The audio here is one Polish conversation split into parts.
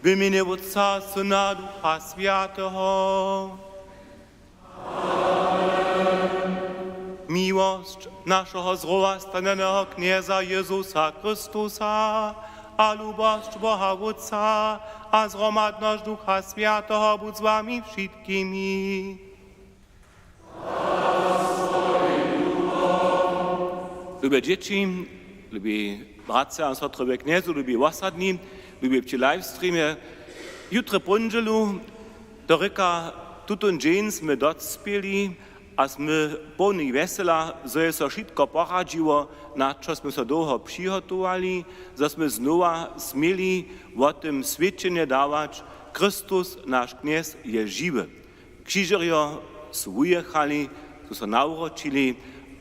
w imieniu Otca, Syna, Ducha Świętego. Miłość naszego zrowastanego Knieza Jezusa Chrystusa, a lubość Boha Otca, a zgromadność Ducha Świętego budź z wami wszystkimi. Lubię dzieci, lubię bracia a sestre Kniezu, lubię ostatni, lubię przy livestreamie. Jutro pondzielu do ryka tutun dzień sme docpieli, a sme pełni wesela, że jest to wszystko poradziło, na co sme się długo przygotowali, że sme znowu smieli o tym świadczenie dawać, Chrystus, nasz Kniez, jest żywy. Krzyżerio są wyjechali, są się nauročili,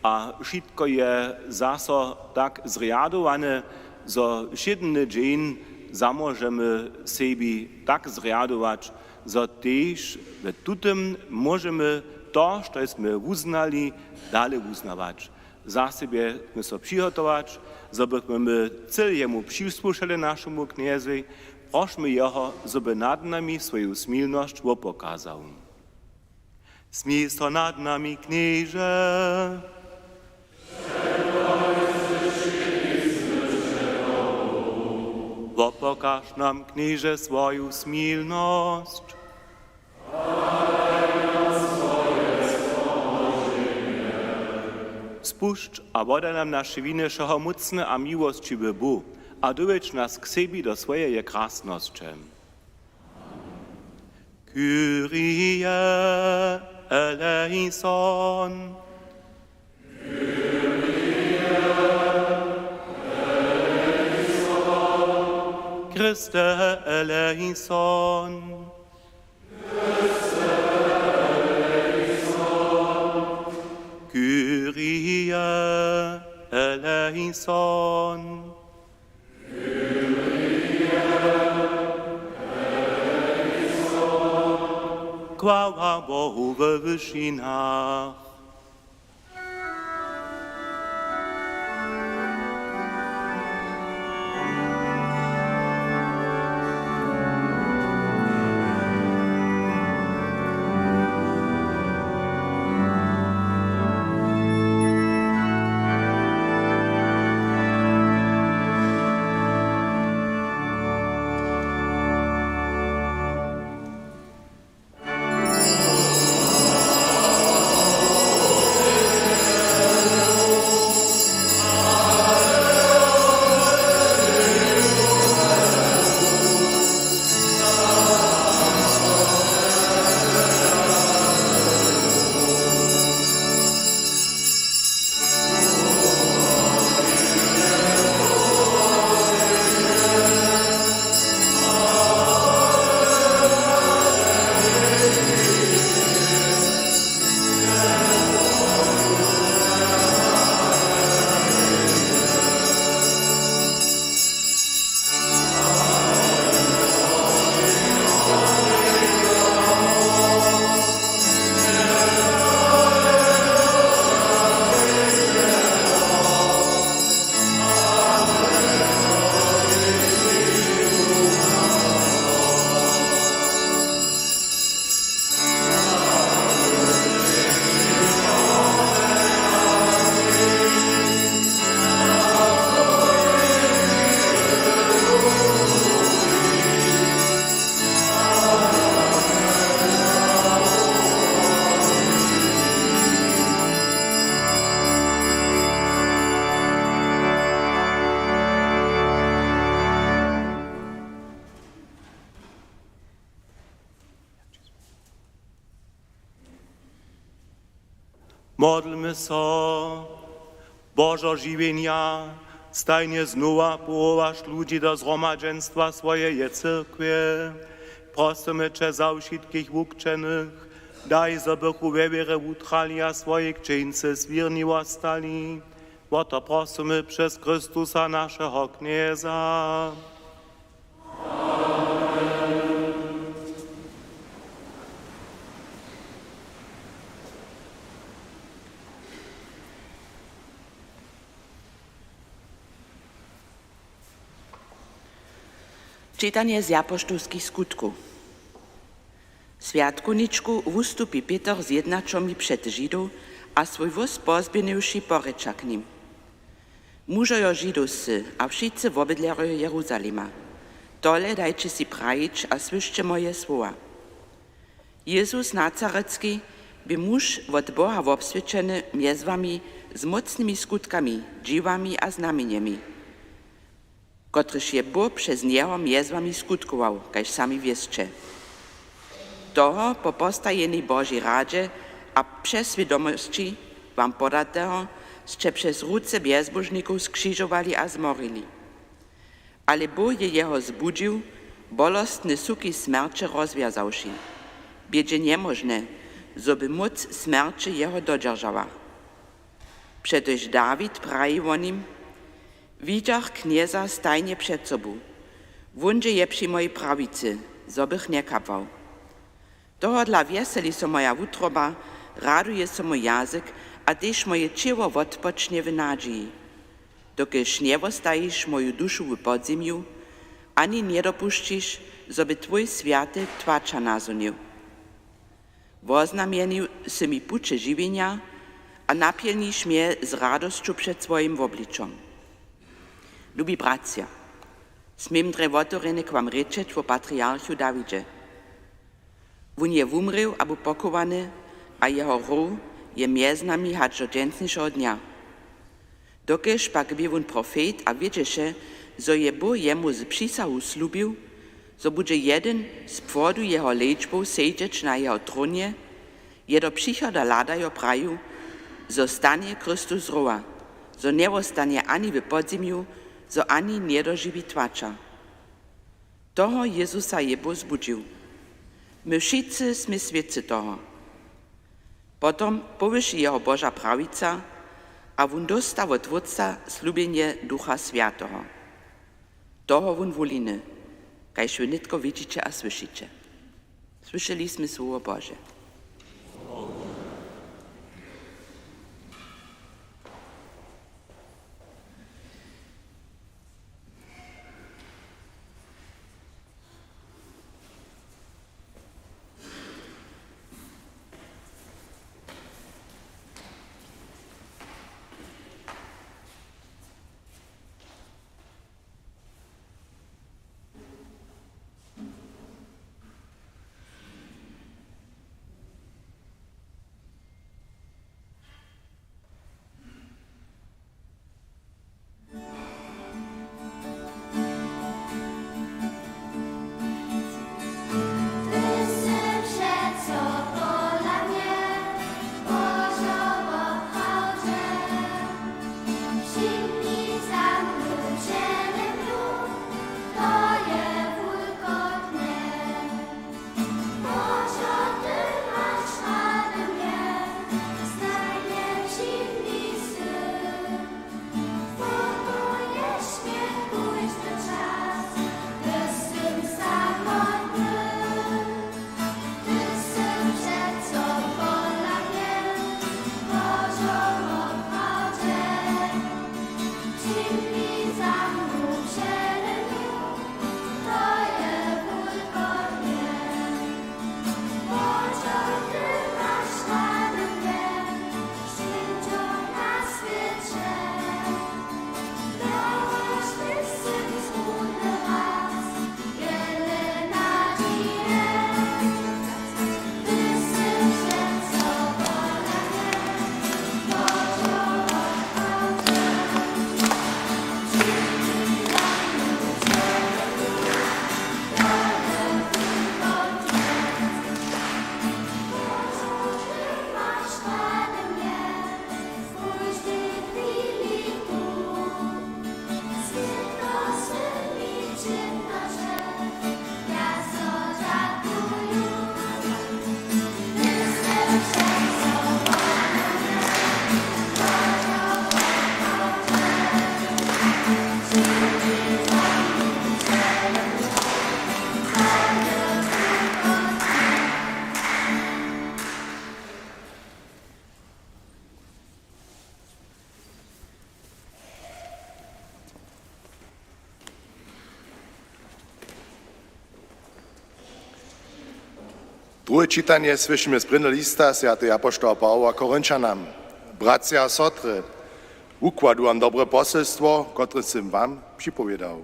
a wszystko je zase tak zriadowane, że jeden dzień zamożemy sobie tak zriadować, że też w tym możemy to, co jsme uznali, dalej uznawać. Za siebie my się przygotować, żebyśmy my całemu przysłuszali naszemu Kniezowi, prośmy Jego, żeby nad nami swoją smilność pokazał. Smij się nad nami, Knieże. Pokaż nam, Knieże, swoją smilność. Spušť a voda nam naše vinešeho mocne a miłościwy Bóg, a dovedź nas k sebi do swojej krásnosti. Kyrie eleison. Kyrie eleison. Christe eleison. Kyrie eleison. Kyrie eleison. Chwała Bohu we wyżynach. Modlmy się, Bożo żywienia, stajnie znowu powołasz ludzi do zgromadzeństwa swojej cyrkwi. Prosimy Cię za wszystkich wukczenych, daj, żebychu we wierze utrali, a swoich czyńcy zwierni ostali. O to prosimy przez Chrystusa naszego Knieza. Czytanie z apoštolskich skutków. Świadkuniczku wystąpi Peter z jednaczami przed Żydów, a swój wóz pozbieniwszy porycza k nim. Mužojo Židovscy, a wszyscy wobydlerojo Jeruzalema, tole dajcie si prajić, a słyszcie moje słowa. Jezus Nazarecki by muž od Boha obswieczony między wami z mocnymi skutkami, dziwami a znamieniami, kotryż je Bóg przez niego między wami skutkował, kaž sami wieszcie. Toho po postajenej Božej radzie a przez świadomości wam podatego ste przez ruce bezbożników skrzyżowali a zmorili. Ale Bóg je jeho zbudził, bolostne suki smерczy rozwiązawszy. Będzie niemożne, żeby moc smерczy jeho dodержała. Przetoż Dawid prawi o nim, widziach knieza stajnie przed sobą, wundzie je przy mojej prawicy, zobych nie kapał. Toho dla wieseli so moja wutroba, raduje so mój jazyk, a też moje ciało odpocznie w nadziei. Dokiż nie wostajisz moją duszę w podziemiu, ani nie dopuścisz, żeby Twój światy tłacza nazonił. Woznamienił si mi pucze żywienia, a napielnisz mnie z radością przed swoim obliczem. Lubi bracia, smiem drewotorene k wam rečeć o patriarchu Dawidzie. Wun je umrył, aby pokowany, a jeho rów je między nami hač do dženstnišeho dnia. Dokež pak by wun profet a wiedzieše, zo je Bóg jemu z přísahu slubił, zo bude jeden z płodu jeho liczbą siedzieć na jeho tronie, je do przychoda ladajo praju, zo stanie Chrystus rowa, zo nie ostanie ani w podziemiu, zo ani nie doživí tłacza. Toho Jezusa je Bóg zbudził. My wszyscy sme świadcy toho. Potom powyši jeho Boža prawica, a wun dostał od Wódca slubienie Ducha Świętego. Toho wun woliny, kaž wy nitko widzicie a słyszycie. Słyszeliśmy słowo Boże. Drugie czytanie słyszymy z prvného lista svätého apoštola Pavla Korinčanom. Bracia a sotry, układujem dobre poselstwo, które sam wam przypowiadał.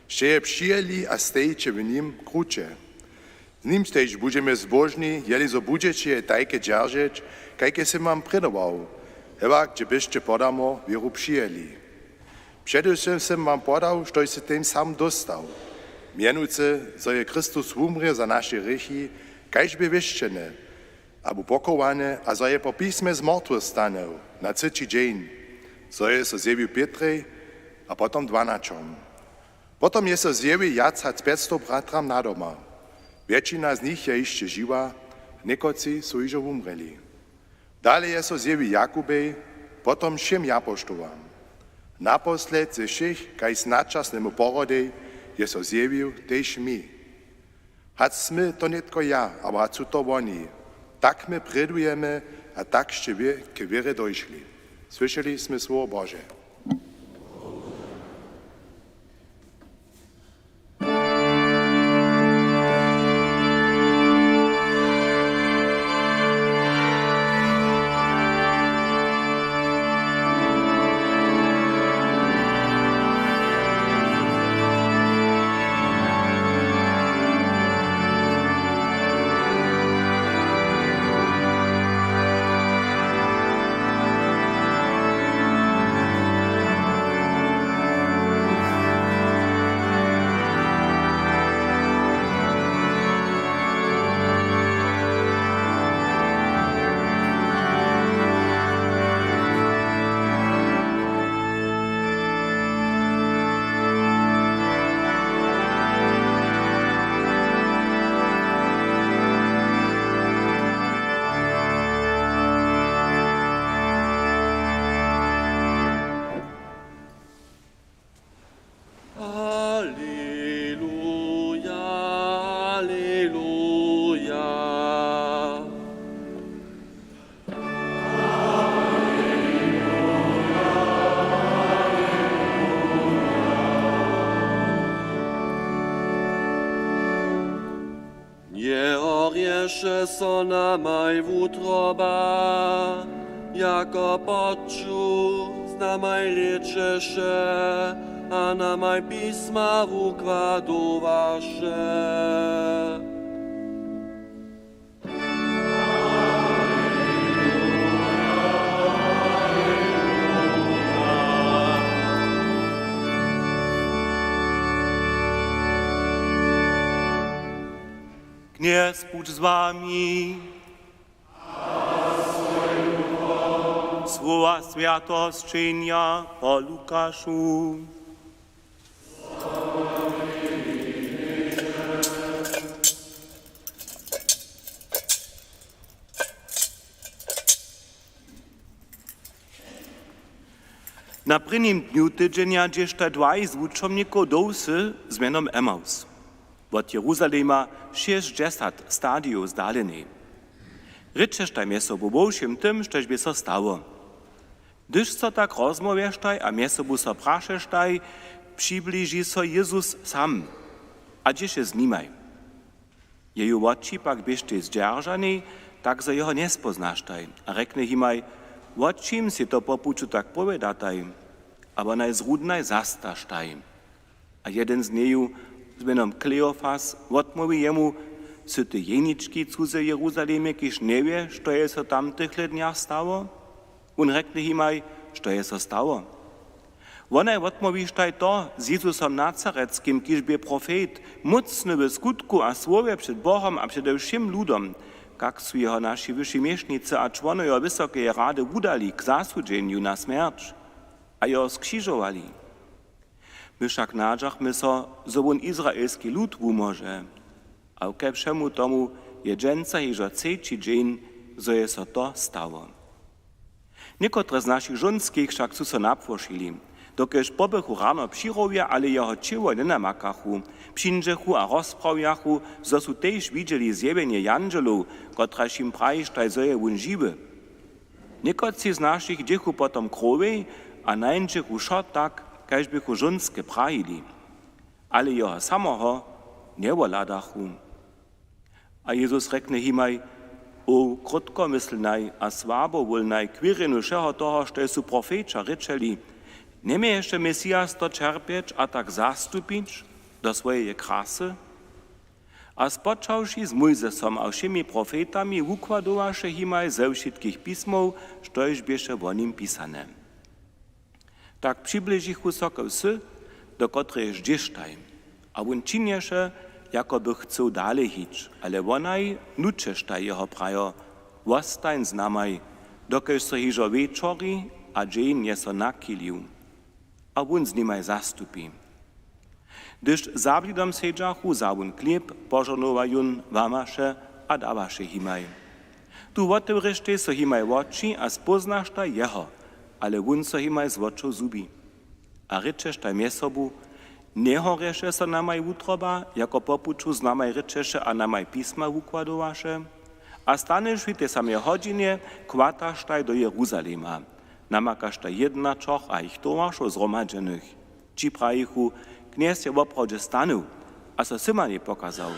Šteje přijeli a stejcie w nim kruče. Z nim też budeme zbožni, jeli so budete tajke dzierżyć, kajke sam wam predował. Chyba, gdzie byście podamo wieru přijeli. Przedewším sam wam podał, što se tym sam dostał. Mianujce, że je Chrystus umrze za nasze grzechy, kajž by wyszczene, aby pokowane, a że je po pismie z mrtwych stanął na trzeci dzień. Zo je so zjevil Petrej, a potom 12. Potom je so zjevil jac hac 500 bratram na doma. Většina z nich je ještě živa, nekoci jsou již umreli. Dále je so zjevil Jakubej, potom všem apoštolám. Naposled ze všech, kaj s nadčasnému porodej, je so zjevil tež my. Hac sme to netko ja, ale hac sú to oni. Tak my predujeme a tak ešte k viere dojšli. Slyšeli jsme slovo Bože. so namaj v utroba, jako poču, znamaj rečeše, a namaj pisma układowaše. Kněz, buď s vámi. Slova svätého zčenia po Lukášu. Na prvním dňu tydzienia dźežta dwaj z wučomnikov dousy z menom Emmaus. Od Jeruzalema 60 stadiów zdaleni. Ryczesztaj mnie sobu bołšim tym, štož by so stało. Gdyż so tak rozmowiesztaj, a mnie sobu so praszesztaj, przybliży so Jezus sam, a gdzieś się znimaj. Jeju oči pak byście zdzierżani, tak za jeho nespoznasztaj, a rekne himaj, o czym si to popuču tak povedataj, aber najzrudnaj zastaštaj. A jeden z neju, z menom Kleofas, odmówi jemu, co ty jenički cudze Jeruzalemie, kiż nie wie, što je so tam tychle dniach stało? On rekne himaj, što je so stało. Onaj odmówištaj to z Jezusom Nazareckim, kiż bie profet, mocny w skutku a słowie przed Bohom a przede všim ludom, jak su jeho naši vyšší miešnice a členojo Vysokeje rady udali k zasudženiu na smierć, a jeho skřižovali. My však nádžachmy so, zo on izraelski lud wumože, a ke všemu tomu je dženca hižo cejči džen, zo je so to stało. Niekotre z našich žonských však su so napłošili, dokež pobychu rano přirovia, ale jeho čivo nenamakachu, přinžechu a rozpravjachu, zo su tež widzieli zjevenie janželov, kotraž im prajištaj, zo je on žiwy. Niekotci z našich djechu potom krowej, a najnžechu šot tak, kaž bychu žonske prajili, ale jeho samoho nevoladachu. A Jezus rekne himaj, o krotkomyslnaj a svabovolnaj kvírinu všeho toho, što su profeča rečeli, nemie ještě Mesias to čerpieč a tak zastupič do svojej krasy? A spočavši z Mojzesom a všemi profetami układowaše himaj ze všetkých písmov, štož bieše o nim písané. Tak přibližichu soke vsy, do kotrež džištaj. A on činješe, jako by chcel dále hič, ale onaj nučeštaj jeho prajo, ostajn znamaj, dokež so hižo večori a džejn je so nakiliu. A on z nimaj zastupí. Gdyż zablidom sedžachu za on klip, požornovajun vamaše a davaše himaj. Tu otevřešte so himaj oči a spoznašta jeho, ale on so himaj z očou zubi. A rečeštaj mjesobu, nehoreše so namaj utroba, jako popuču z namaj rečeše a namaj pisma układovaše, a staneš v te samé hodine, kvataštaj do Jeruzalema. Namakaštaj jednačoch a ich tovašo zromadžených. Či prajichu, kniez je opravde stanul, a so syma nie pokazał.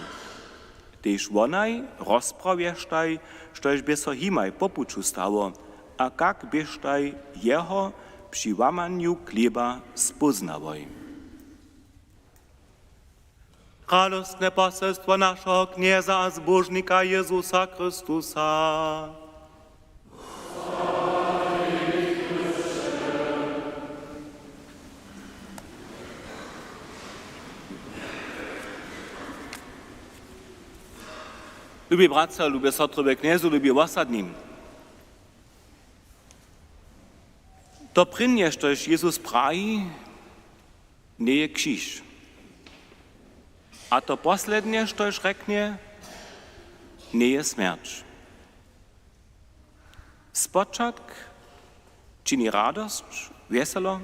Tež onaj rozpravještaj, štož by so himaj popuču stało, a kak byštaj jeho při łamanju chleba spoznawoj. Radostne poselstwo naszego knieza a zbożnika Jezusa Chrystusa. Lubię bracia, lubię sotry kniezu, lubię osadnim. To prynje, štož Jezus praji, nie je krzyż. A to poslednie, štož reknie, nie je smierć. Spočatk čini radost, veselo,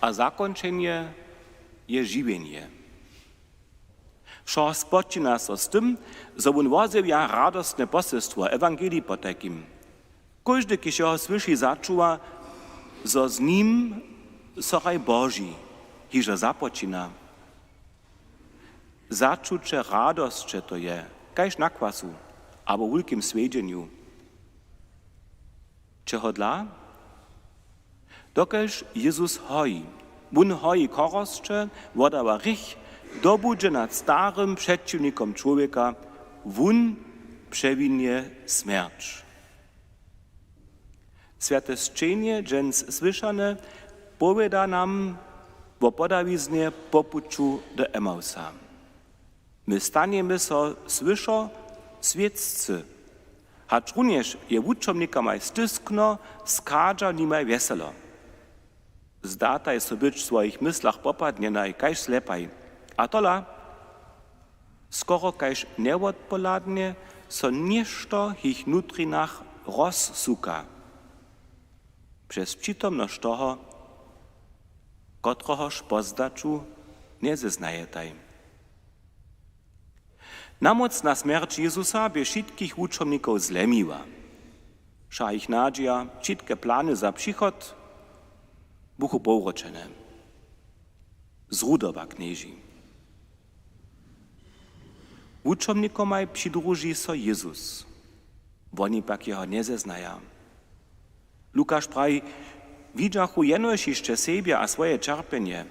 a zakončenje je živenje. Šo spočina so s tym, zo on vozivja radostne poselstvo, evangelii potekim. Każdy, kiž jeho slyší, začuva, zo z ním soraj Boží, hižo započina. Začuče radost, že to je, kajž na kwasu, abo v ulkim svedženju. Čeho dla? Dokež Jezus hoji. Wun hoji korosče, wodava rich, dobudže nad starym przeciwnikom człowieka, wun przewinie śmierć. Święte szczenie, dżens słyszane, powiada nam o podawiznie popuczu do Emausa. My staniemy so słyszo świeccy, hacz również je wuczomnikamaj styskno, skadża nimaj weselo. Zdataj so być w swoich myślach popadnienaj, kajż slepaj. A tola, skoro kajż neodpoladnie, so nieszto ich nutrinach rozsuka. Przez przytomność toho, kotrohoż pozdaczu nie zeznajetaj. Namocna śmierć Jezusa by wszystkich uczomników zlemiła. Sza ich nadzieja, wszystkie plany za przychod buchu pouroczene. Zrudowa knieži. Uczomnikomaj przydruži so Jezus. Oni pak jeho nie zeznaja. Lukáš pravi, widzachu jenož jeszcze siebie a swoje czerpienie.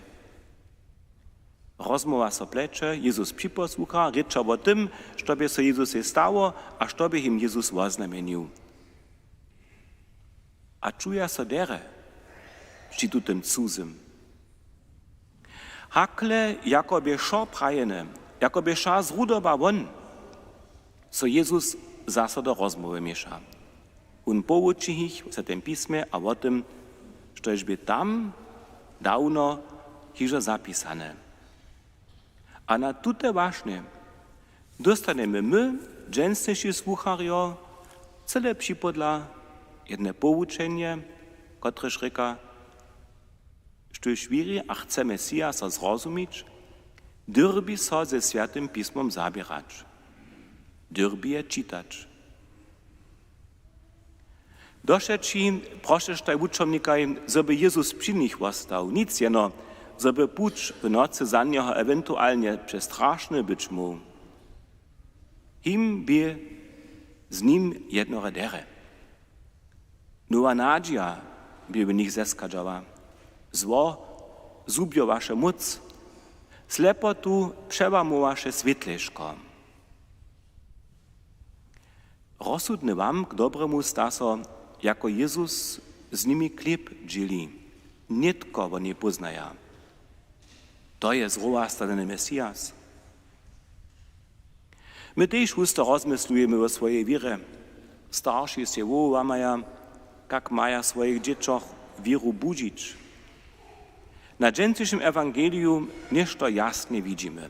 Rozmowa so plecze, Jezus przyposłucha, rycza o tym, co by so Jezusie stało, a co by im Jezus oznamienił. A czuje so dere, przy tym cudzym. Hakle, jakoby szo prajene, jakoby sza zrudoba won, co Jezus zase do rozmowy miesza. On pouči ich v Svetem písme a o tym, štož by tam dawno hižo zapisane. A na tute vážne dostaneme my, dženstejší słucharjo, celé připodla jedne poučenie, kotrež reka, štož víri a chce Mesiasa zrozumieć, dyrbi so ze Świętym Pismom zabierać. Dyrbi je čitać. Došeći prošeštaj učomnikaj, zoby Jezus przy nich ostał, nic jeno, zoby puč w nocy za niego ewentualnie przestraszny być mu. Him by z nim jednore dere. Nowa nadzia by nich zeskadżała. Zło zubio wasze moc, slepotu przełamu wasze świetleszko. Rozsudny wam k dobremu staso, jako Jezus z nimi chleb dzieli. Nitko oni poznaja. To je zrowastany Mesijas. My też usto rozmyslujemy o swojej wierze. Starsi się wołamaja, jak maja swoich dzieciach wieru budzić. Na dżęciszym Ewangelium nešto jasnie widzimy.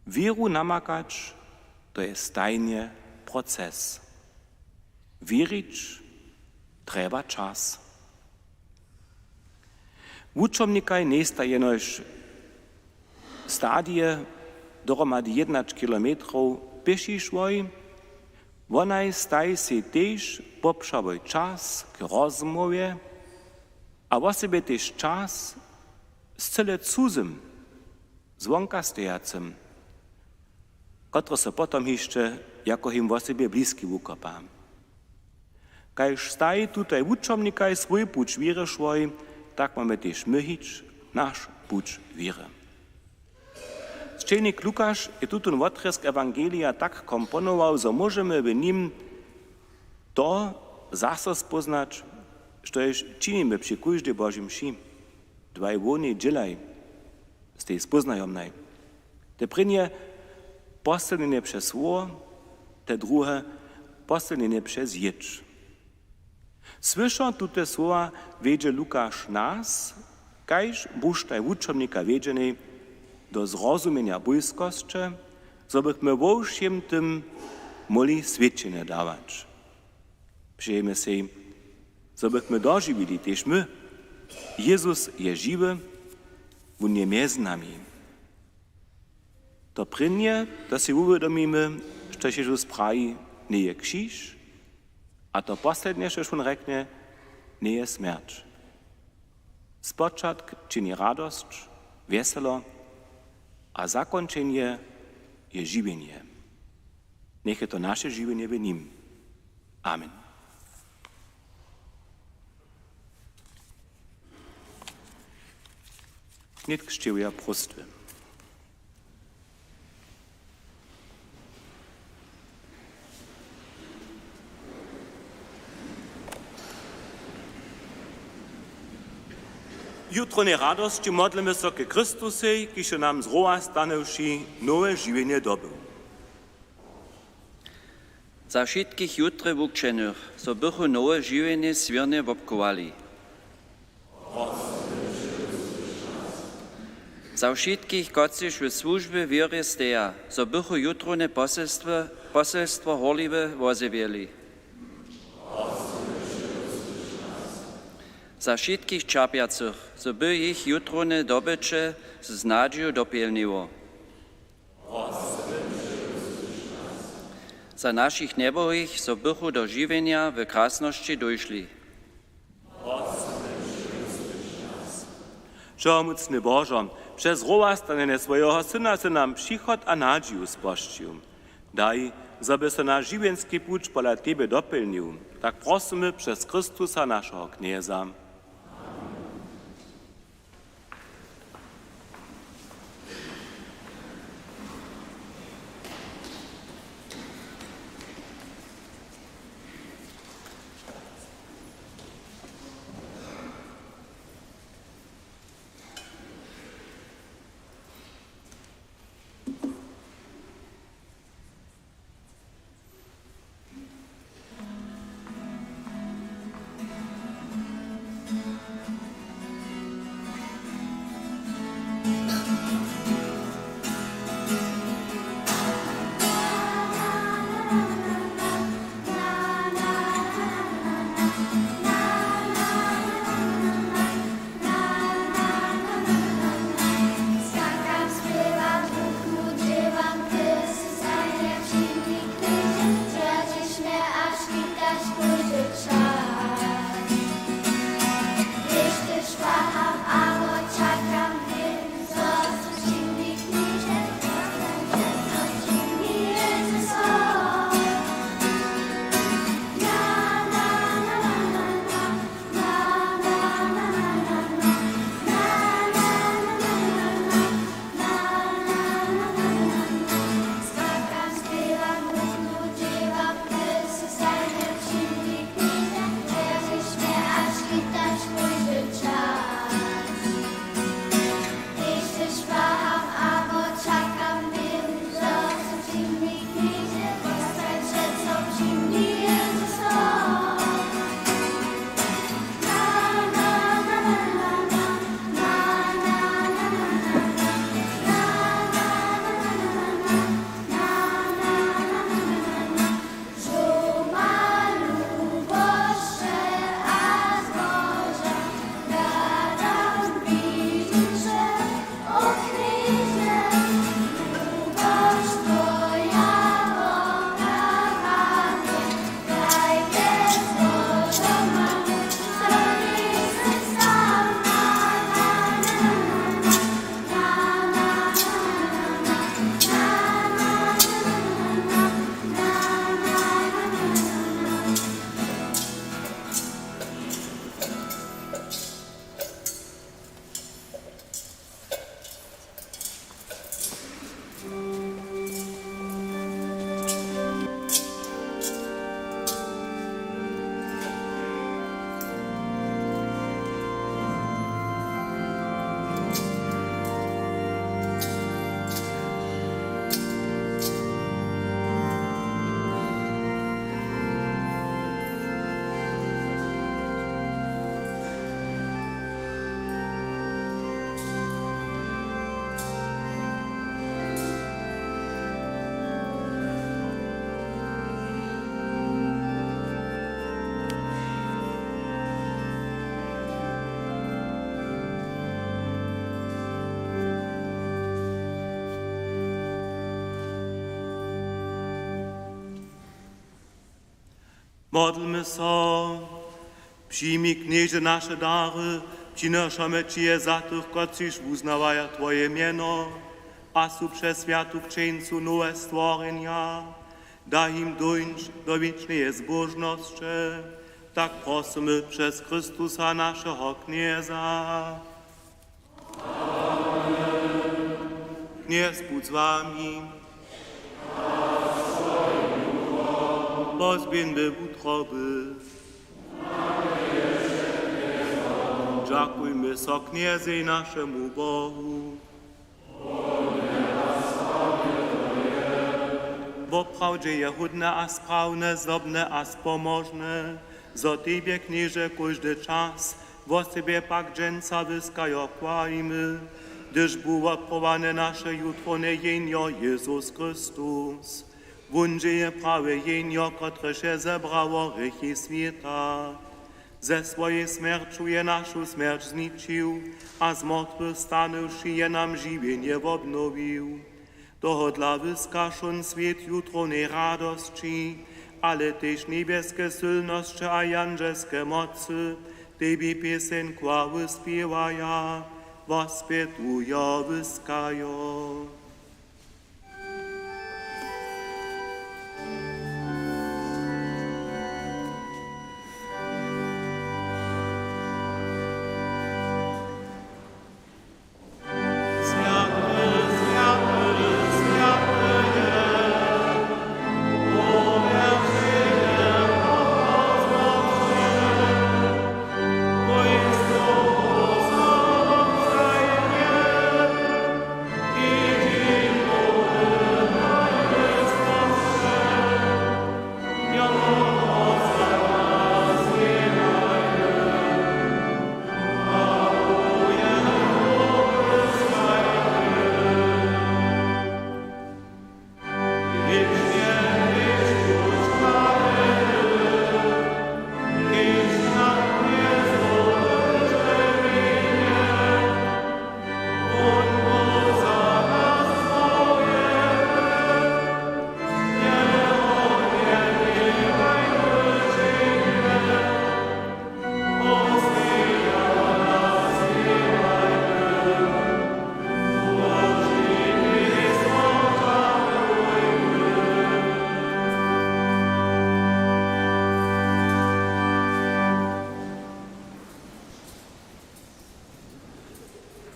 Wieru namakać to jest stajnie proces. Wierzyć trzeba czas. Wučomnikaj nie sta jenož stadije dohromady 11 kilometrów pěši švoj, wonaj staj se tež popšavoj čas k rozmowie, a wo sebe tež čas z cyle cudzym, zvonka stejacym, kotro se potom jeszcze jako him wo sebe bliski wukopa. Kajž staj tutaj wučomnikaj svoj puč víre švoj, tak mamy też myhić nasz puć wiry. Szczelnik Lukasz je tutun wotresk Ewangelia tak komponował, że możemy w nim to zase spoznać, što już czynimy przy każdej Bożej mši. Dwaj wony dzielaj z tej spoznajomnej. Te prynie postelenie przez słowo, te drugie postelenie przez jedz. Słysząc tute słowa wiedzie Lukasz nas, kajż busztaj wučomnika wiedzieny do zrozumienia błyskości, żebyśmy wo všem tym mogli świadczenie dawać. Přejeme se, żebyśmy dożywili też my. Jezus je żywy, on je między nami. To prynie, da się uwiadomimy, że Jezus prawi nie je krzyż, a to poslednie, što on rekne, nie je smrć. Spočatk czyni radość, weselo, a zakończenie je żywienie. Niech je to nasze żywienie w nim. Amen. Nitk štěvja prostve. Jutrone radości modlimy się ke Chrystusej, kiż nam zrowa stanowši nowe żywienie dobył. Za všetkých jutre vukčených, so bychu nowe živeње svirne vopkovali. Za všetkých, kociž v službe viery steja, so bychu jutrone poselstvo horliwe vozevieli. Za všetkých čapiacich, so by ich jutrone dobyče z nadzieją dopielniło. Za našich nebohých, so bychu do žiwienia w krásnosti dojšli. Všemohutný Bože, przez rozstanie swojego Syna se nam przychod a nadzieju spościł. Daj, żeby se nasz żywienski płucz pola Tebe dopełnił. Tak prosimy przez Chrystusa naszego Knieza. Modlmy so, przyjmij knieże nasze dary, przynoszamy Ci je za tych, którzy uznawają Twoje mieno, a su przez światu księcu nowe stworzenia. Daj im dojść do wiecznej zbożności, tak prosimy przez Chrystusa naszego Knieza. Kniez bądź z wami. Pozbieńmy utroby. Dziękujmy so Kniezy naszemu Bohu. Woprawdzie je hudne a sprawne, zdobne a spomożne, za Tebie, Knieże, każdy czas, wo Ciebie pak dżęca wyskajo kłajmy, gdyż było prowane nasze jutro jenio Jezus Chrystus. Wundzie prawe jenio, które się zebrało rychy świata. Ze swojej śmierciu je naszą śmierć zniczył, a z mrtwych stanąwszy je nam żywienie obnowił. Toho dla wyskażon świat jutro nie radości, ale też niebieskie silności a janżelskie mocy, Tebie pieseň chwały śpiewaja, waspietuja wyskajo.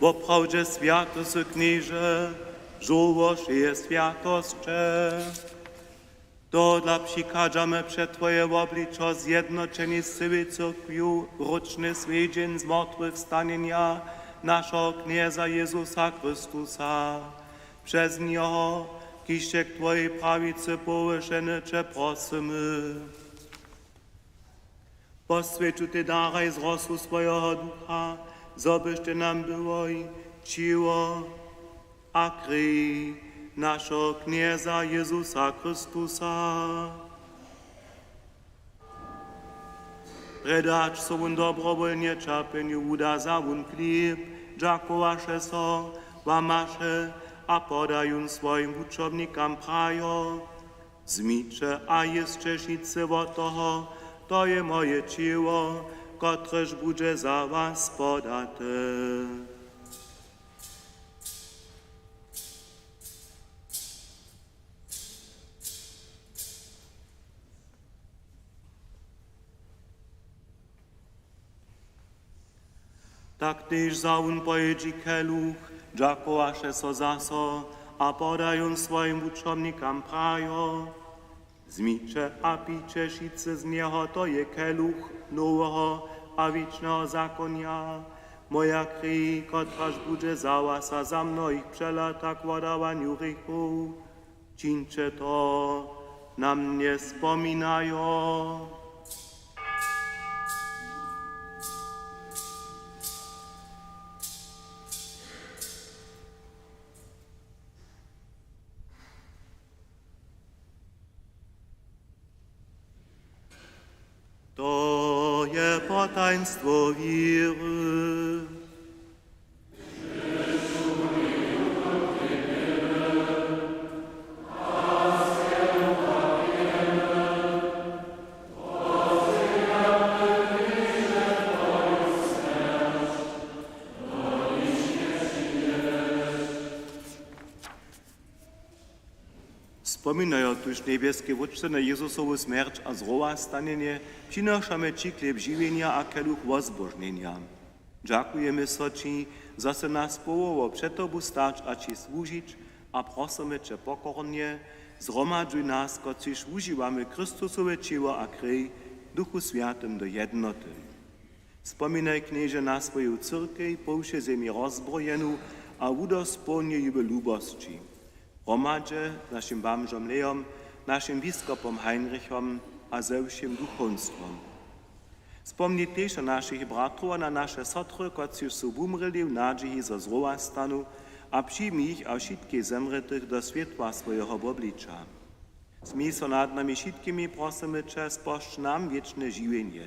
Woprawdzie światość knieże, żołoż je światoszcze. To dla przykadzamy przed Twoje obliczo zjednoczeni z Cywą Cyrkwią roczny swiedzień z mrtwych stanienia naszego Knieza Jezusa Chrystusa. Przez Niego, kiście k Twojej prawicy powyższeny Cię prosimy. Poswieciu Ty daraj z rosu swojego ducha, zobyś Ty nam było i ciło a krwi naszego Knieza Jezusa Chrystusa. Predać sobą dobrowolnie czerpieniu uda za wun chleb, dziakowasze so, łamasze, a podają swoim uczownikom prajo. Zmicze, a jeszcze šice od toho, to je moje ciło, kotreż bude za was podate. Tak też zaun pojedzi keluch, dziakowaše so zaso, a podają swoim uczownikom prajo. Zmicze a picze šice z niego, to je keluch nowego a wiecznego zakonia. Moja krew, kotraż bude za was a za mnohich przelata k ładawaniu grzechów. Czyńcie to, na mnie wspominają. To je potaństwo wiry. Wspominają tuż niebieskie wódce na Jezusowu śmierć a zrowa stanienie, przynoszamy Ci chleb żywienia a keluch wozbożnienia. Dziękujemy so Ci, że se nas powoło przed Tobu stać a Ci służyć, a prosimy Cię pokornie, zgromadzuj nas, kociż używamy Chrystusowe ciało a krew, Duchu Świętym do jednoty. Wspominaj, knieże, na swoją cyrkę, po wszy ziemi rozbrojeną, a udospełnij jej lubości. Gromadźe naszym bamżom Leom, naszym biskupom Heinrichom a ze všim duchowstwom. Wspomnij też o naszych bratrów a na nasze sotry, którzy są umreli w nadziei za zrowa stanu, a przyjmij ich a wszystkich zemretych do światła swojego oblicza. Smij so nad nami wszystkimi prosimy Cię, sposzcz nam wieczne żywienie.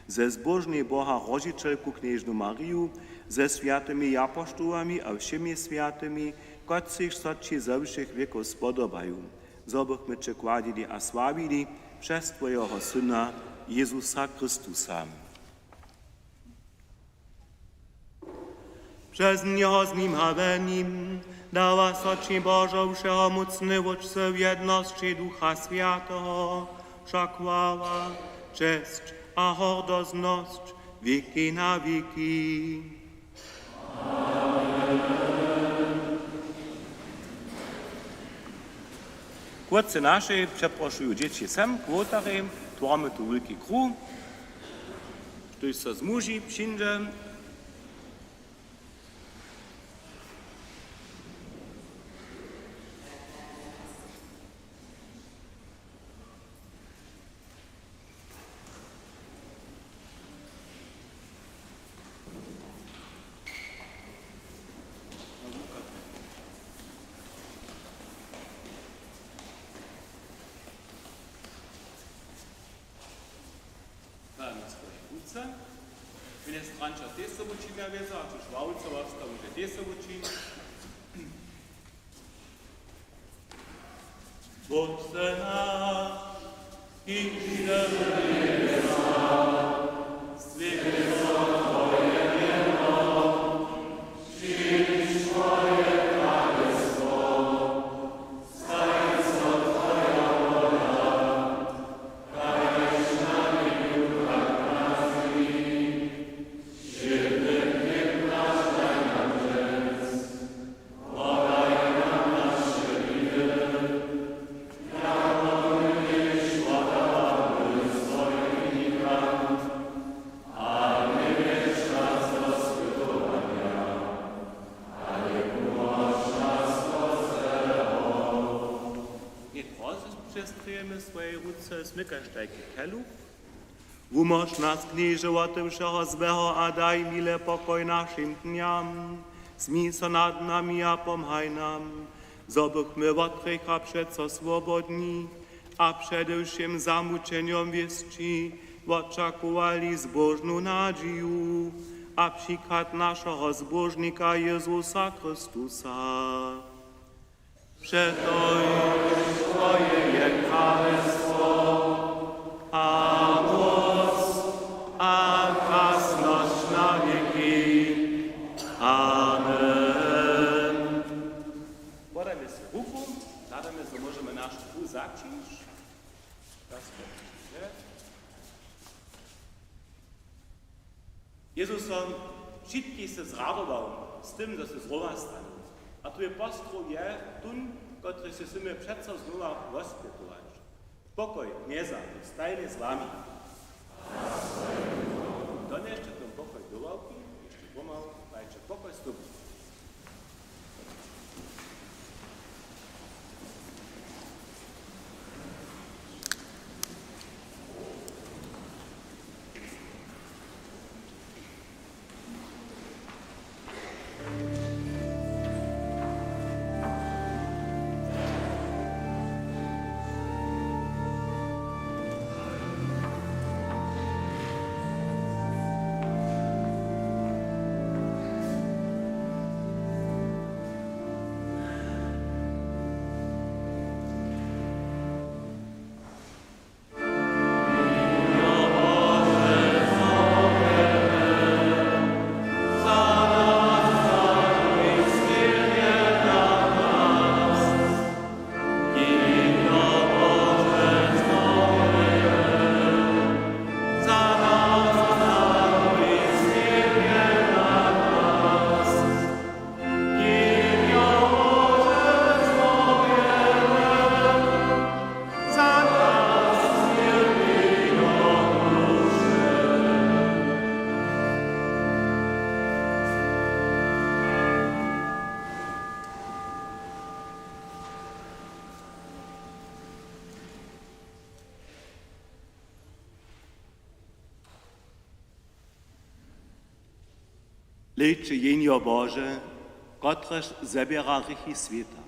Ze zbożnej Boha Rodzicielku Knieżnu Mariu, ze świętymi apostołami a wszymi świętymi, którzy so Ci ze všech wieków spodobają. Zobychmy Cię kładili a sławili przez Twojego Syna, Jezusa Chrystusa. Przez Niego z Nim a we Nim dała so Ci Bożo wszechomocny Wódcy w jedności Ducha Świętego, wszak chwała, cześć a hordozność wieki na wieki. Kurce nasze przeproszują dzieci sem, kłotary, tworzymy tu wielki krąg, który się zmuży, przyjdzie. Ministranča te sobočine veza, če švalca vrsta už te sobočine. Otče naš, ki si na nebesah, svätý sa Tvoje meno, príď Tvoje kráľovstvo, staj sa Tvoja vôľa, daješ nám nebu tak na zemi. Swojej ruce smykasz taki keluch. Umoż nas, knieże, tym wszeho złego, a daj mile pokoj naszym dniam. Smij so nad nami, a pomhaj nam, zobychmy od grzecha przeco swobodni, a przede wszystkim zamuczeniom wieszci oczekowali zbożną nadzieję, a przykład naszego zbożnika Jezusa Chrystusa. Przetoj Twoje je królestwo, a moc, a krasność na wieki. Amen. Podajmy sobie ruku, nadamy, że możemy nasz pół zacząć. Jezus wszystkich się zradował z tym, że się zrowa stanie. A tu je postroj je tun, który się symy przeco znowa rozpytować. Pokoj, knieza, stajnie z wami. Donieście ten pokoj do ławki, jeszcze pomału, dajcie pokoj z tobą. Leče jenio Bože, kotrež zabiera rychy sveta.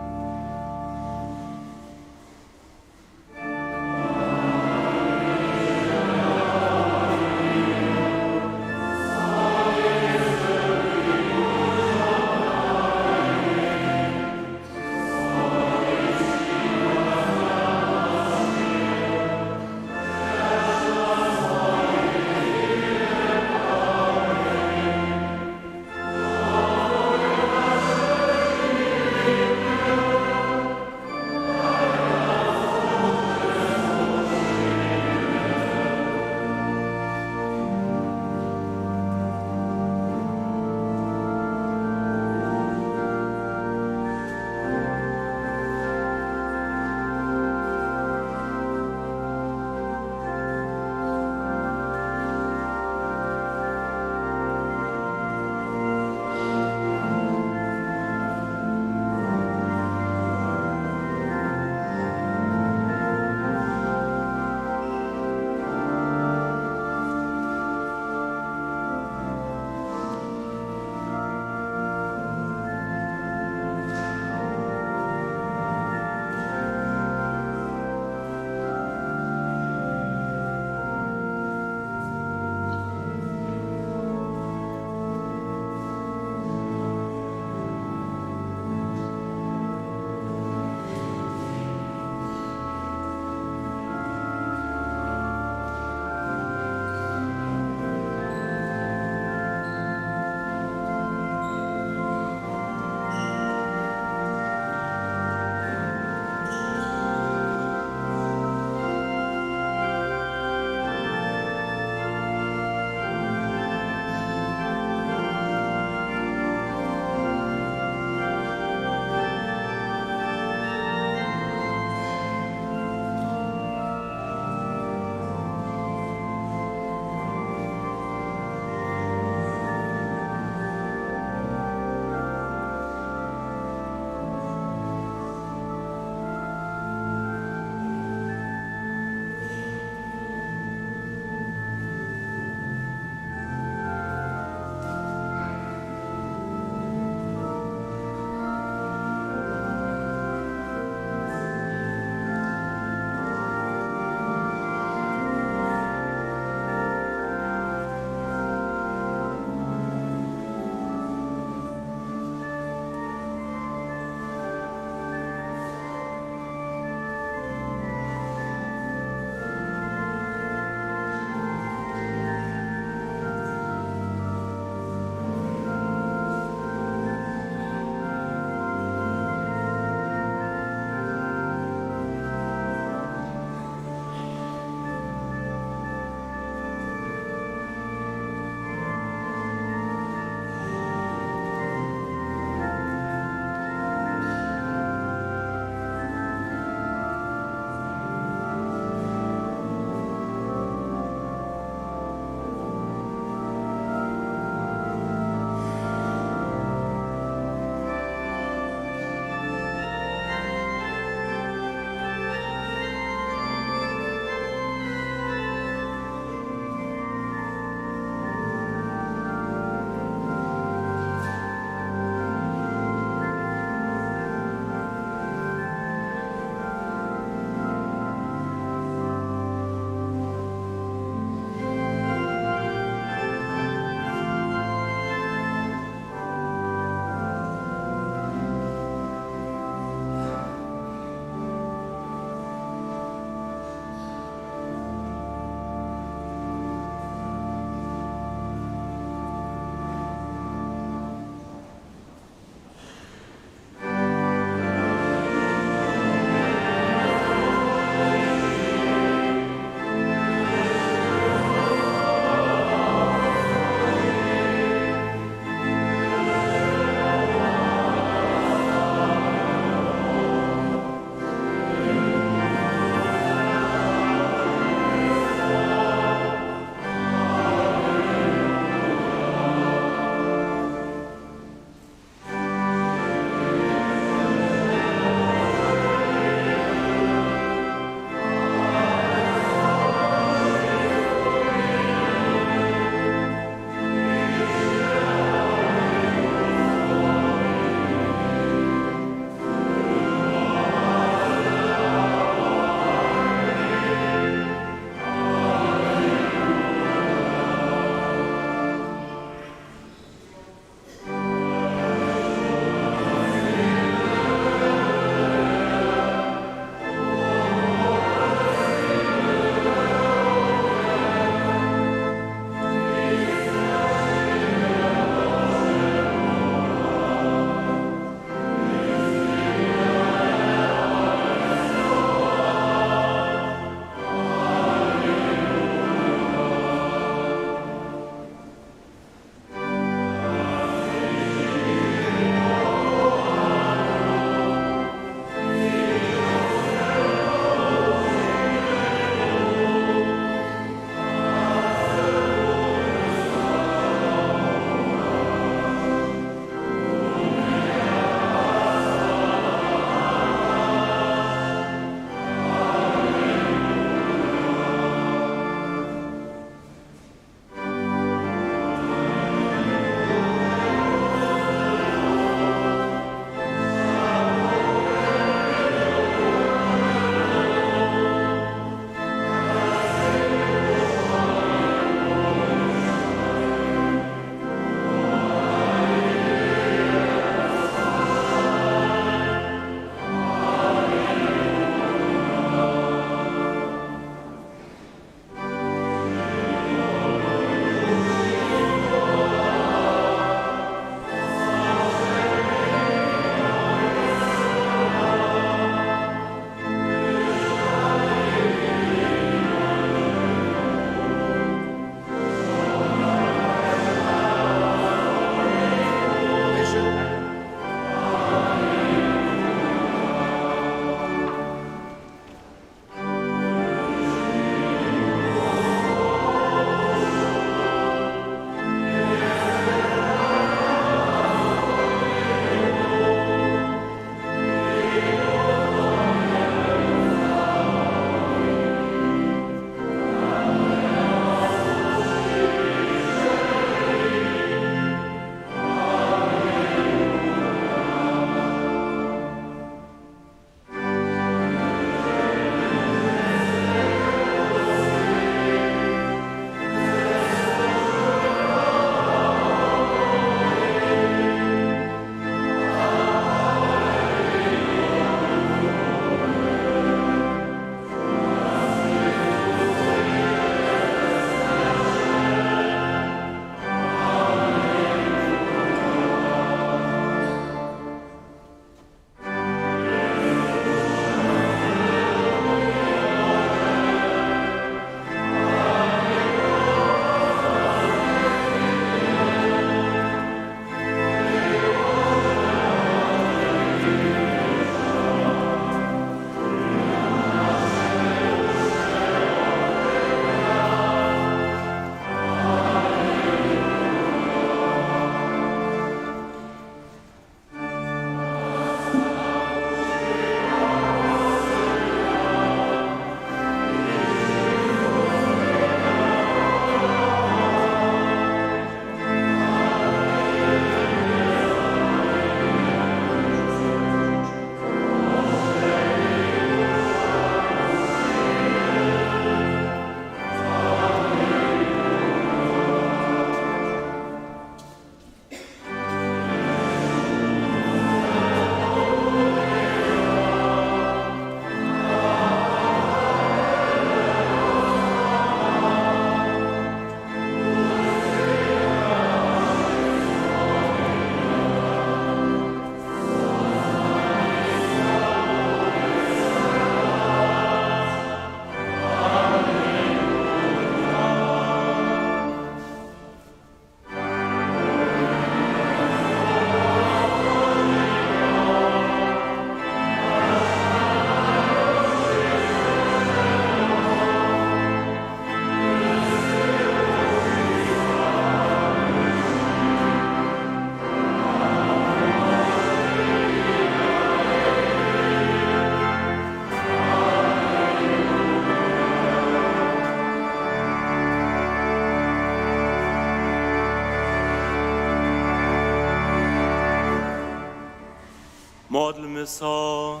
Modlmy so.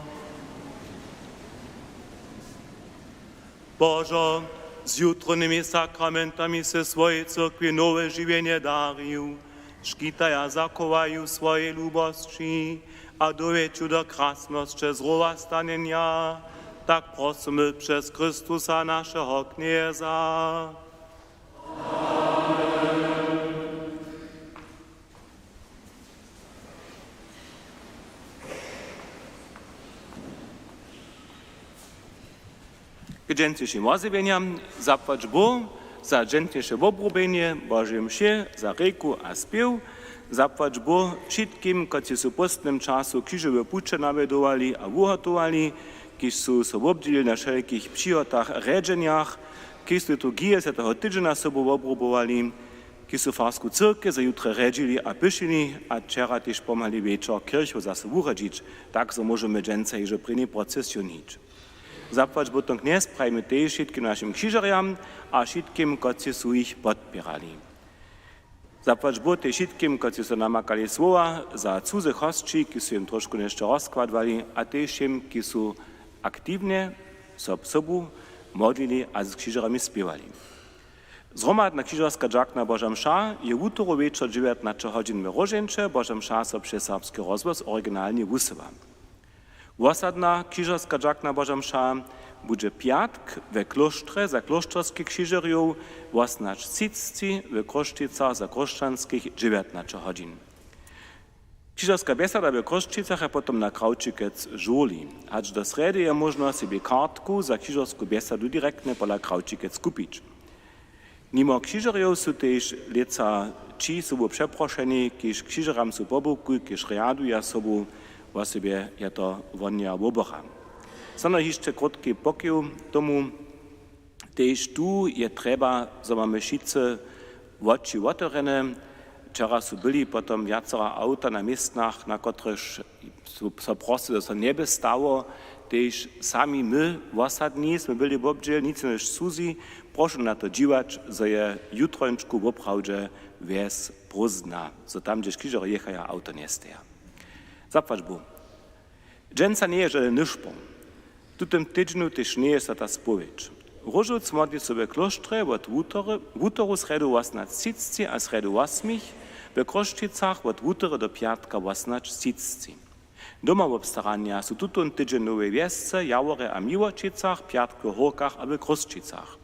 Boże, z jutronymi sakramentami se swojej cyrkwi nowe żywienie darił, szkitaja zakowaju swojej lubości, a dowieciu do krasności zrowa stanienia, tak prosimy przez Chrystusa naszego Knieza. K dżętniejszym ozywieniam zapłać Bóg za dżętniejsze obrobienie Bożej mszy, za reku a spiew, zapłać Bóg wszystkim, którzy są w postnym czasu krzyżowe pucze nawiedowali a uhotowali, którzy są się obdzieli na wszelkich przychodach, redzeniach, którzy liturgię z tego tydzienia sobą obrobowali, którzy są farsku cyrkę za jutro redzili a pyszili, a wczoraj też pomali wieczór kirchu zase uchodzić, tak so możemy dżęcej, że pryni procesjonić. Zapłać potom kniez prajmy też wszystkim naszym krzyżariam a wszystkim, którzy są ich podpierali. Zapłać Bóg też wszystkim, którzy są namakali słowa za cudze hostci, którzy są im troszkę jeszcze rozkładwali, a też tym, którzy są aktywnie sobą modlili a z krzyżarami śpiewali. Zromadna krzyżarska dżakna Boża msza je utro wieczór 19 godzin w Rożęcze, Boża msza so przez serbski rozgłos oryginalnie wysyła. Osadna krzyżarska dżakna Boża msza będzie piatk we klosztrze za kloszczerskich krzyżariów, 18:30 we Kroszczycach za kroszczanskich 19 godzin. Krzyżarska besada we Kroszczycach a potom na Krawčíkec żuli. Aż do sredy je można sobie kartku za krzyżarską besadu direktnie pola Krawčíkec kupić. Mimo krzyżariów są też leca ci sobą przeproszeni, kież krzyżaram są po boku, kież readują sobą, o sobie je to wonia wobocha. Zano jeszcze krótki pokiel tomu, też tu je trzeba, że mamy wszyscy oczy otworene. Wczoraj są byli potom wiacera auta na miejscach, na których so prosto, że nie by stało, też sami my osadni, my byli w obdziel, nic niż Suzy, proszę na to dziwać, że je jutrończku w oprawdzie wies pozna, że tam gdzieś krzyżar jechaja auto nie steja. Zapłać Bóg. Dżęca nie jest żaden nyszpą. W tym tygodniu też nie jest ta spowiedź. Różuc modli sobie klosztrze od wutoru sredu 18:30 a sredu 8, w Kroszczycach od wutoru do piatka 18:30. Doma w obstarania są tutun tydzień nowe wiesce, Jawore a Miłočicach, piatki w Horkach a w Kroszczycach.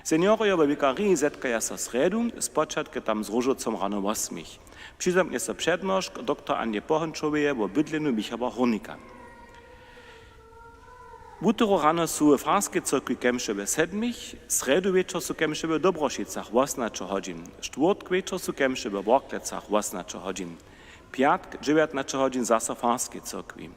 Seniory w wikarii zetkaja sa sredu, spoczatkę tam z Różucom rano 8. Przyzemnie so przednoszk dr Anie Pochnczowie w bydleniu Michała Hornika. Wutero rano są w Farskiej cyrkwi kemsze w 7, sredu wieczór są kemsze w Dobrošicach 18 godzin, czwartek wieczór są kemsze w Worklecach 18 godzin, piatk 19 godzin zase w Farskiej cyrkwi.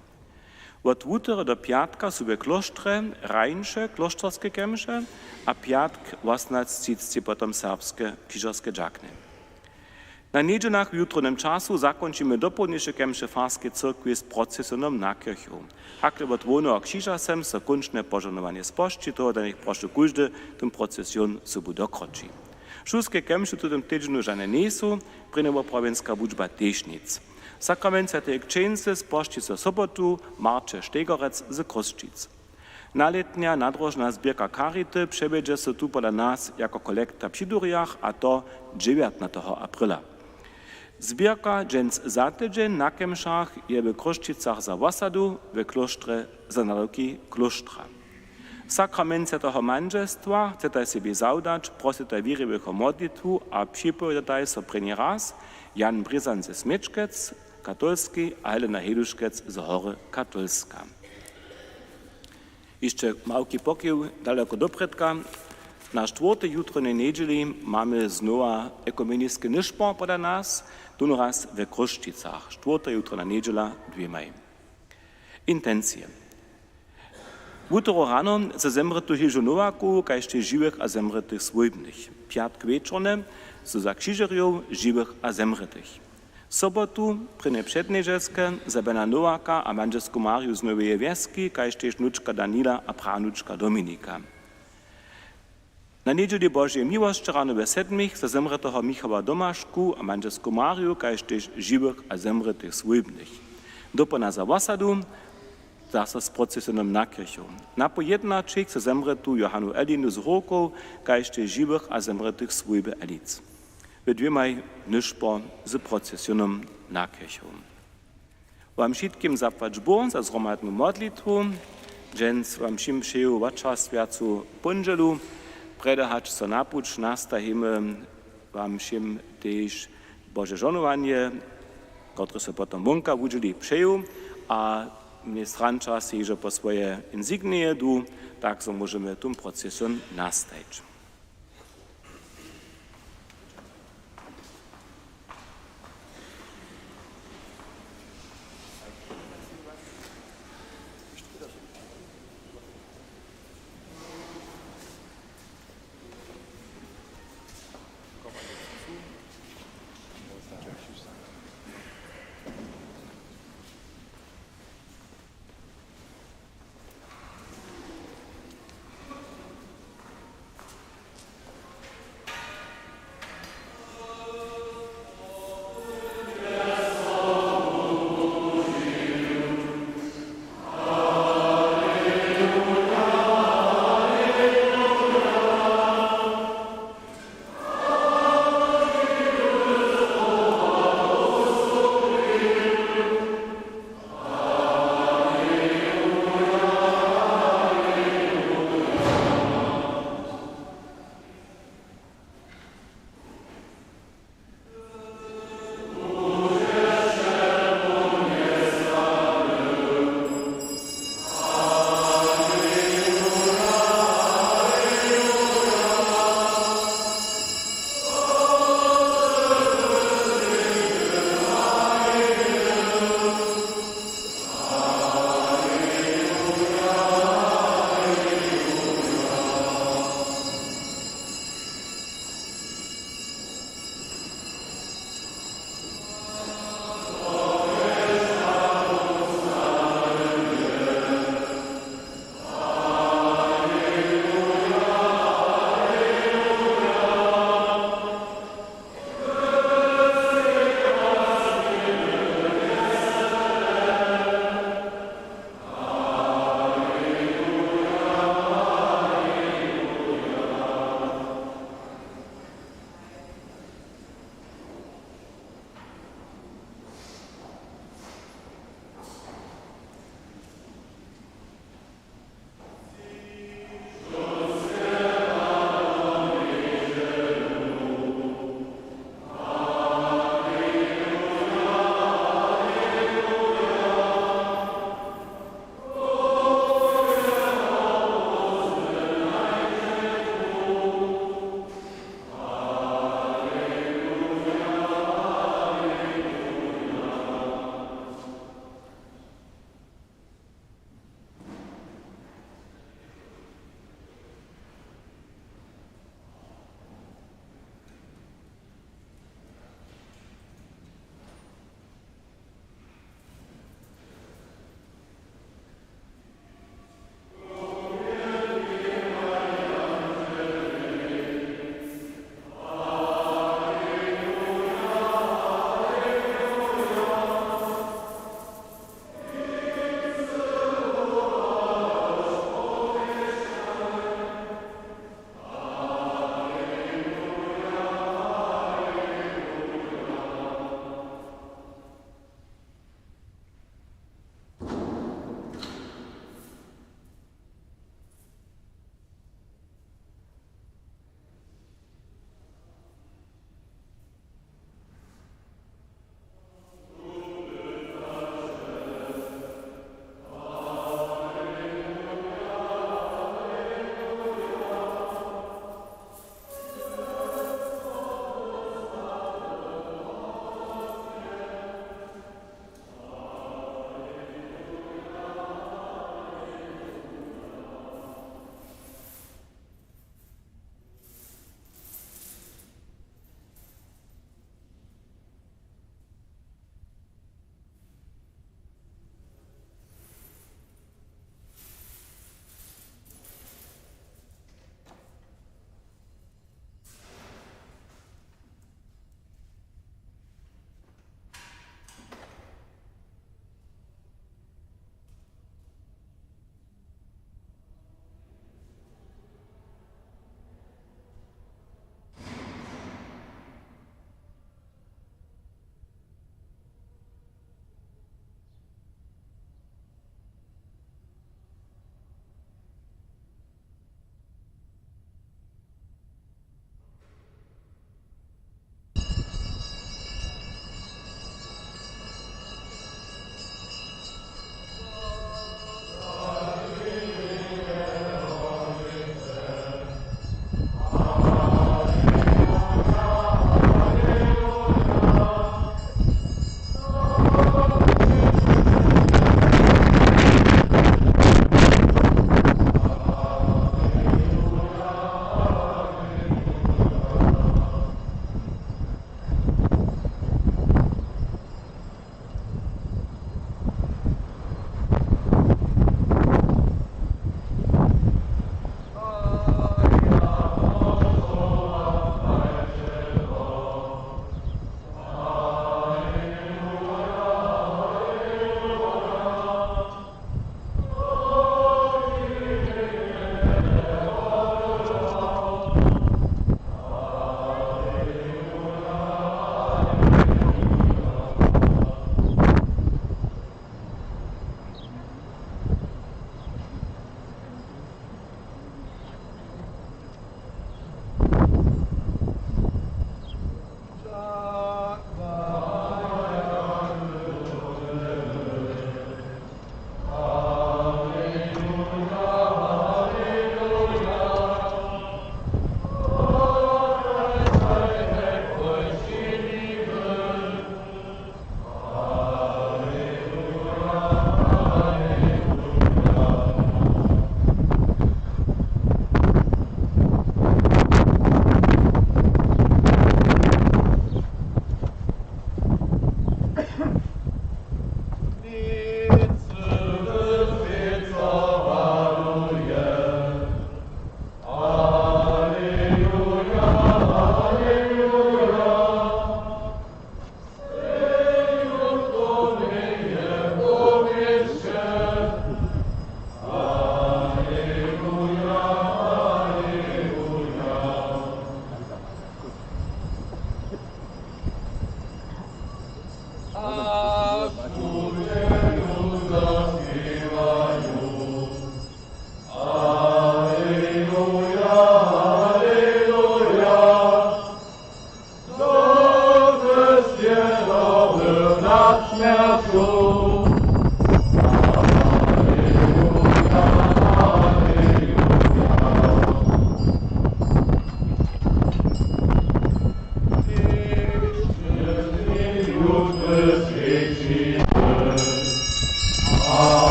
Od wutero do piatka są w klosztrze rańsze kloszczerskie kemsze, a piatk 18:30 potom serbskie krzyżarskie dżakny. Na niedzielach w jutronym czasu zakończymy dopołudniejsze kemsze Farskiej cyrkwi z procesjonem na kirchu. Hakle od Wono krzyża sem so kończne pożonowanie spości, to da niech proszę każdy tym procesjon sobie dokroczy. Wszystkie kemsze w tym tygodniu żadne nie są, prynowa prowincka wuczba też nic. Sakrament Svetej Księdze spości so sobotu, Marcze Štegorec z Kroszczyc. Naletnia nadrożna zbierka Charity przewiedzie się tu pola nas jako kolekta przy Durjach, a to 19 aprila. Zbierka dżęc za tydzień na kemszach je w Kroszczycach za osadu, w klosztrze za naroki klosztra. Sakrament Svetého manželstva chcete sobie zaudać, prosite wierowych o modlitwu, a przypowiadaj so první raz Jan Brizan ze Smečkec, katolski, a Helena Heduškec z Hory katolska. Jeszcze małki pokiel daleko do predka. Na czwartej jutrnej niedzieli mamy znowu ekumeniskie nyszpo poda nas, tu raz w Kroszczycach. Czwarta jutrna niedziela 2 maj. Intencje. Wutero rano ze zemrytych Ježu Nowaku, kajście żywych a zemrytych swojbnych. Piatk wieczorne so za krzyżariów żywych a zemrytych. Sobotu pryne przedniedzielskie za Bena Nowaka a manželsku Mariu z Nowej Wieski, kajście wnuczka Danila a pranuczka Dominika. Na niedzieli Bożej miłości rano we 7 za zemrytego Michała Domaszku a manželsku Mariu, kajście żywych a zemrytych swojbnych. Dopona za wasadu, zase z procesionem na kirchu. Na pojednaček se zemretu Johanu Elinu z Rokow, kajšte živých a zemretych svojbe Elic. We dvěmaj nišpo z procesionem na kirchu. Wam všetkým zapłać Boh za zromadnú modlitwu, dżens wam všim přeju vačas sviacu ponželu, predahać so napuč nastahimy wam všim tež Bože žonovanie, które se potom vonka udzieli přeju, a mnie stranča si že po swoje insignie du, tak so możemy tym procesom nastajć.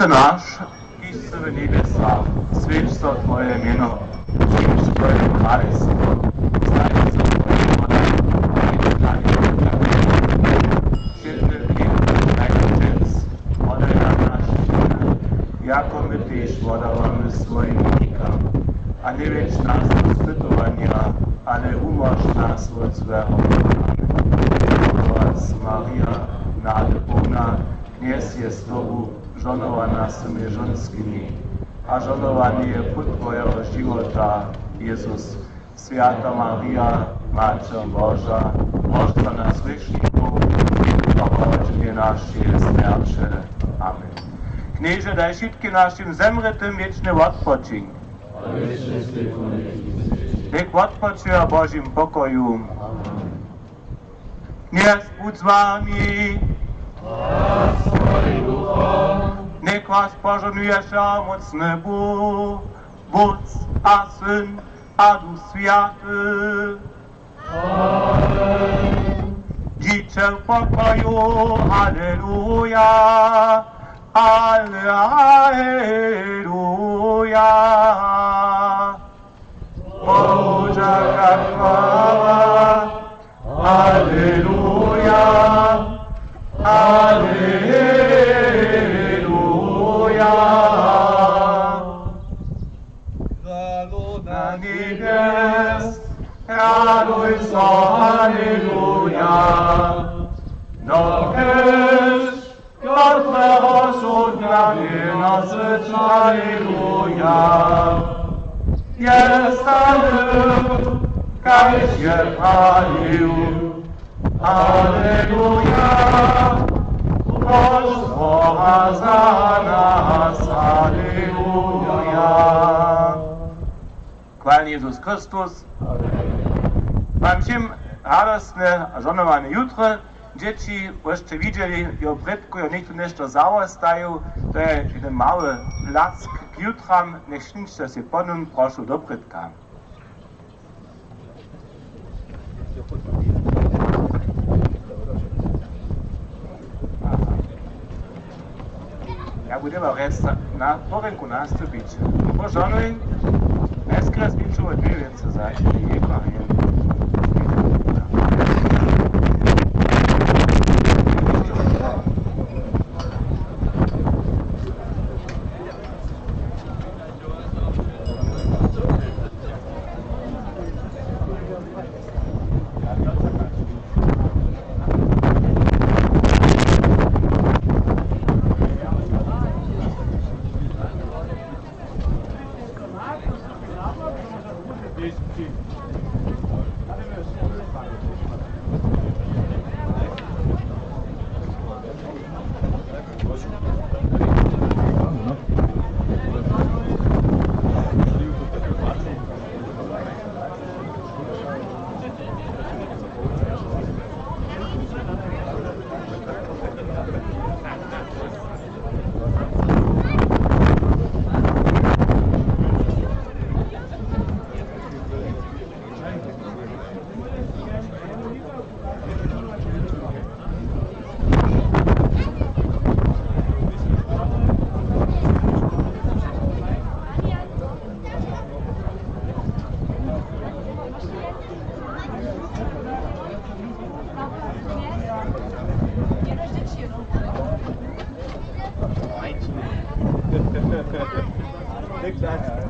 Otče náš, qui si v nebesách, svěť se Tvoje jméno, přijď Tvoje královstvo, stane se Tvoje voda, i dlani všedne chlieb daj nam dnes, podaj nam naše viny, jako my tež podávame svojim viníkom. A nie wiedz nas do spytowania, ale umoż nas od złego. Amen. Maria, nade pełna, Kniez je z Tobą, żonowana z tymi żonskimi, a żonowany je put Twojego żywota, Jezus. Święta Maria, Matko Boża, módl za nas grzeszników, i pochodźnie nasze smерče. Amen. Knieże, daj wszystkim naszym zemretym wieczny odpoczynek. Niech odpoczywa Bożym pokoju. Niech budź z Wami. Niech was pożonuje mocny Bóg, Bóg, a Syn, a Duch Święty. Życzę pokoju, Alleluja, Alleluja. Bogu taka chwała, Alleluja, Alleluja. Królu na niebies, raduj się, Alleluja. No też, Twego cudna wynosyć, Alleluja. Jest Alleluja, kaj się palił, Alleluja. Boż Boga za nas, Alleluja. Chwalny Jezus Chrystus. Wam všim radosne a żonowane jutro. Dzieci jeszcze widzieli, jo predku, jo niekto nešto zaostajú. To je jeden mały plack k jutram. Nech šničte si ponum, prošu do predka. Ja budem res na porenku nastupić. Požonujem, neskres biću od dvije vece zajedno i Ibrahim. Danke.